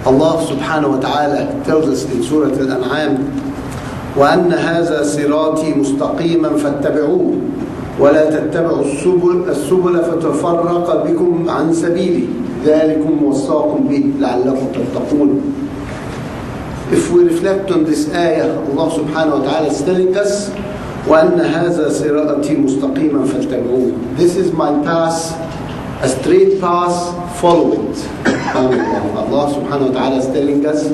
Allah subhanahu wa ta'ala tells us in surat Al-Anam, وَأَنَّ هَذَا صِرَاطِي مُسْتَقِيمًا فَاتَّبِعُوهُ وَلَا تَتَّبِعُوا السُّبُلَ فَتَفَرَّقَ بِكُمْ عَنْ سَبِيلِهِ ذَلِكُمْ وَصَّاكُمْ بِهِ لَعَلَّكُمْ تَتَّقُونَ. If we reflect on this ayah, Allah subhanahu wa ta'ala is telling us, وَأَنَّ هَذَا صِرَاطِي مُسْتَقِيمًا فَاتَّبِعُوهُ. This is my path, a straight path, follow it. Allah subhanahu wa ta'ala is telling us,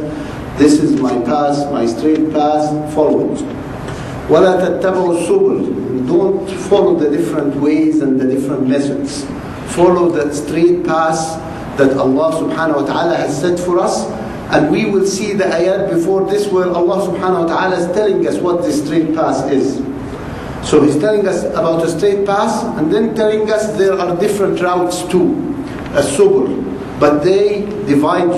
this is my path, my straight path, follow it. وَلَا تَتَّبِعُوا السُّبُلَ. Don't follow the different ways and the different methods. Follow the straight path that Allah subhanahu wa ta'ala has set for us. And we will see the ayat before this where Allah subhanahu wa ta'ala is telling us what the straight path is. So He's telling us about a straight path and then telling us there are different routes too, a subul. But they divide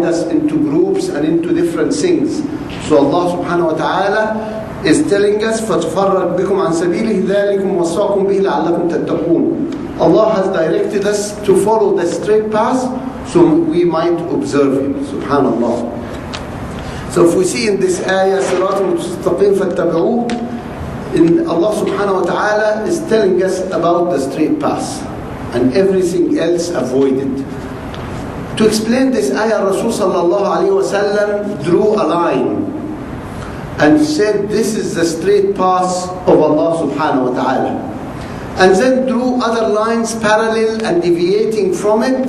us into groups and into different things. So Allah subhanahu wa ta'ala is telling us, فَتَفَرَّقْ بِكُمْ عَنْ سَبِيلِهِ ذَلِكُمْ وَصَّاكُمْ بِهِ لَعَلَّكُمْ تَتَّقُونَ. Allah has directed us to follow the straight path so we might observe Him. Subhanallah. So if we see in this ayah, صِرَاطٌ مُسْتَقِيمٌ فَاتَّبِعُوهُ, in Allah subhanahu wa ta'ala is telling us about the straight path and everything else avoided. To explain this ayah, Rasul sallallahu alayhi wa sallam drew a line and said this is the straight path of Allah subhanahu wa ta'ala. And then drew other lines parallel and deviating from it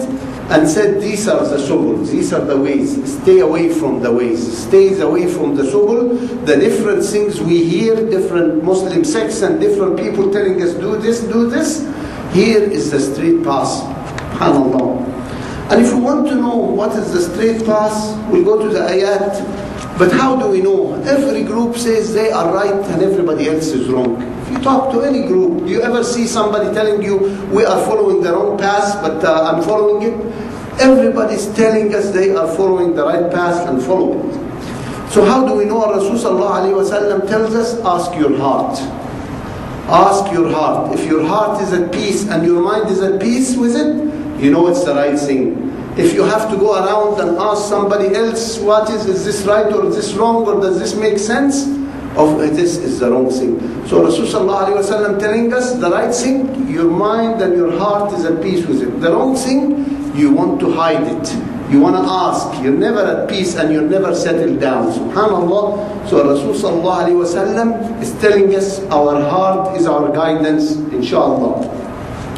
and said these are the subul, these are the ways, stay away from the ways, stay away from the subul, the different things we hear, different Muslim sects and different people telling us do this, here is the straight path. SubhanAllah. And if we want to know what is the straight path, we'll go to the ayat. But how do we know? Every group says they are right and everybody else is wrong. If you talk to any group, do you ever see somebody telling you, we are following the wrong path, but I'm following it? Everybody's telling us they are following the right path and follow it. So how do we know? Rasulullah tells us, ask your heart. Ask your heart. If your heart is at peace and your mind is at peace with it, you know it's the right thing. If you have to go around and ask somebody else, is this right or is this wrong or does this make sense? This is the wrong thing. So Rasulullah telling us the right thing, your mind and your heart is at peace with it. The wrong thing, you want to hide it. You want to ask. You're never at peace and you're never settled down. SubhanAllah. So Rasulullah is telling us our heart is our guidance, inshaAllah.